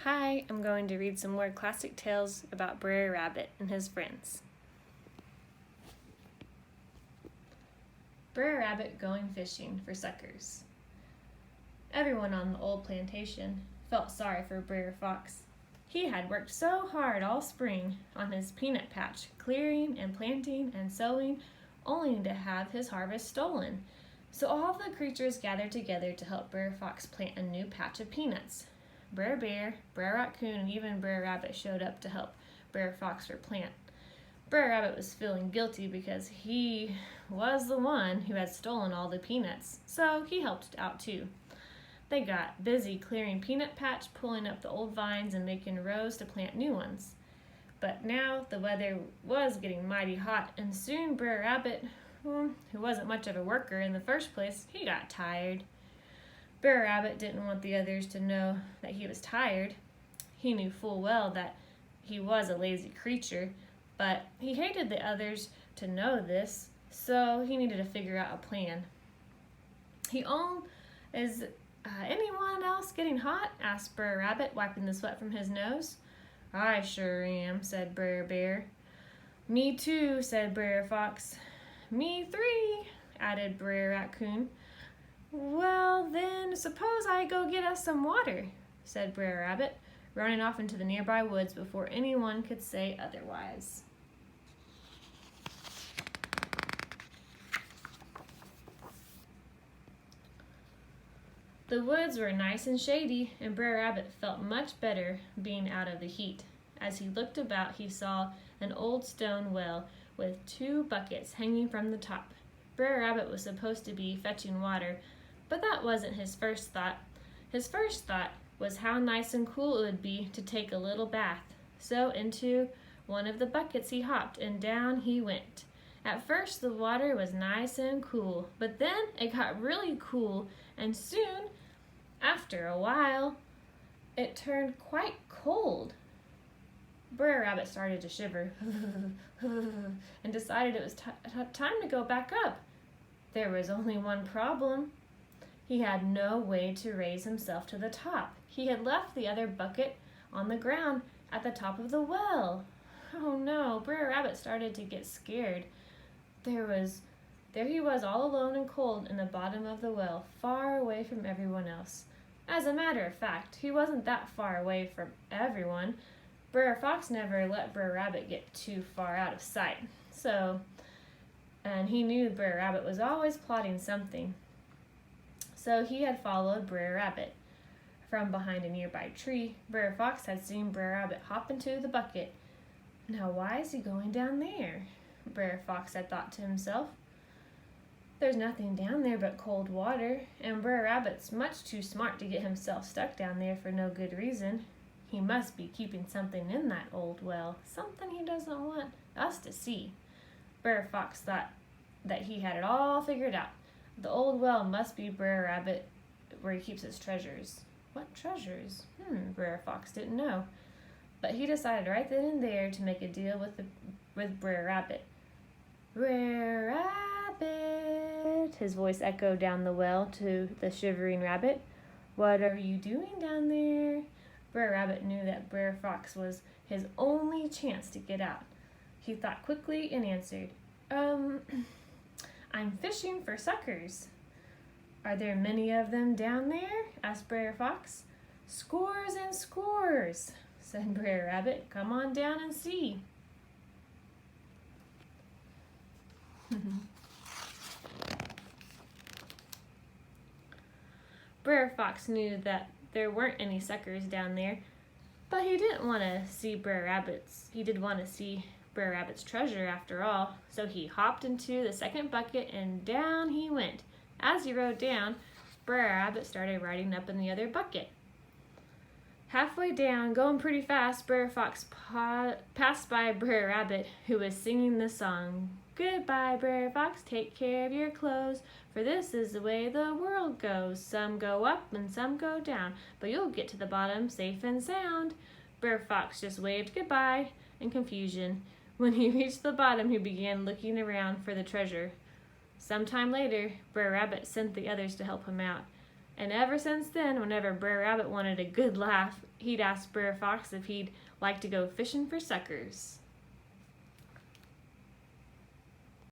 Hi, I'm going to read some more classic tales about Brer Rabbit and his friends. Brer Rabbit going fishing for suckers. Everyone on the old plantation felt sorry for Brer Fox. He had worked so hard all spring on his peanut patch, clearing and planting and sowing, only to have his harvest stolen. So all the creatures gathered together to help Brer Fox plant a new patch of peanuts. Brer Bear, Brer Raccoon, and even Brer Rabbit showed up to help Brer Fox replant. Brer Rabbit was feeling guilty because he was the one who had stolen all the peanuts, so he helped out too. They got busy clearing peanut patch, pulling up the old vines, and making rows to plant new ones. But now the weather was getting mighty hot, and soon Brer Rabbit, who wasn't much of a worker in the first place, he got tired. Brer Rabbit didn't want the others to know that he was tired. He knew full well that he was a lazy creature, but he hated the others to know this, so he needed to figure out a plan. Is anyone else getting hot?" asked Brer Rabbit, wiping the sweat from his nose. "I sure am," said Brer Bear. "Me too," said Brer Fox. "Me three," added Brer Raccoon. "Well, then, suppose I go get us some water," said Brer Rabbit, running off into the nearby woods before anyone could say otherwise. The woods were nice and shady, and Brer Rabbit felt much better being out of the heat. As he looked about, he saw an old stone well with 2 buckets hanging from the top. Brer Rabbit was supposed to be fetching water, but that wasn't his first thought. His first thought was how nice and cool it would be to take a little bath. So into one of the buckets he hopped, and down he went. At first the water was nice and cool, but then it got really cool, and soon, after a while, it turned quite cold. Brer Rabbit started to shiver and decided it was time to go back up. There was only one problem. He had no way to raise himself to the top. He had left the other bucket on the ground at the top of the well. Oh no, Brer Rabbit started to get scared. There he was all alone and cold in the bottom of the well, far away from everyone else. As a matter of fact, he wasn't that far away from everyone. Brer Fox never let Brer Rabbit get too far out of sight. And he knew Brer Rabbit was always plotting something. So he had followed Brer Rabbit. From behind a nearby tree, Brer Fox had seen Brer Rabbit hop into the bucket. Now why is he going down there? Brer Fox had thought to himself. There's nothing down there but cold water, and Brer Rabbit's much too smart to get himself stuck down there for no good reason. He must be keeping something in that old well, something he doesn't want us to see. Brer Fox thought that he had it all figured out. The old well must be Brer Rabbit where he keeps his treasures. What treasures? Brer Fox didn't know. But he decided right then and there to make a deal with Brer Rabbit. "Brer Rabbit," his voice echoed down the well to the shivering rabbit. "What are you doing down there?" Brer Rabbit knew that Brer Fox was his only chance to get out. He thought quickly and answered, "I'm fishing for suckers." "Are there many of them down there?" asked Brer Fox. "Scores and scores," said Brer Rabbit. "Come on down and see." Brer Fox knew that there weren't any suckers down there, but he didn't want to see Brer Rabbit's. He did want to see Brer Rabbit's treasure after all, so he hopped into the second bucket and down he went. As he rode down, Brer Rabbit started riding up in the other bucket. Halfway down, going pretty fast, Brer Fox passed by Brer Rabbit, who was singing the song, "Goodbye, Brer Fox, take care of your clothes, for this is the way the world goes. Some go up and some go down, but you'll get to the bottom safe and sound." Brer Fox just waved goodbye in confusion. When he reached the bottom, he began looking around for the treasure. Sometime later, Brer Rabbit sent the others to help him out. And ever since then, whenever Brer Rabbit wanted a good laugh, he'd ask Brer Fox if he'd like to go fishing for suckers.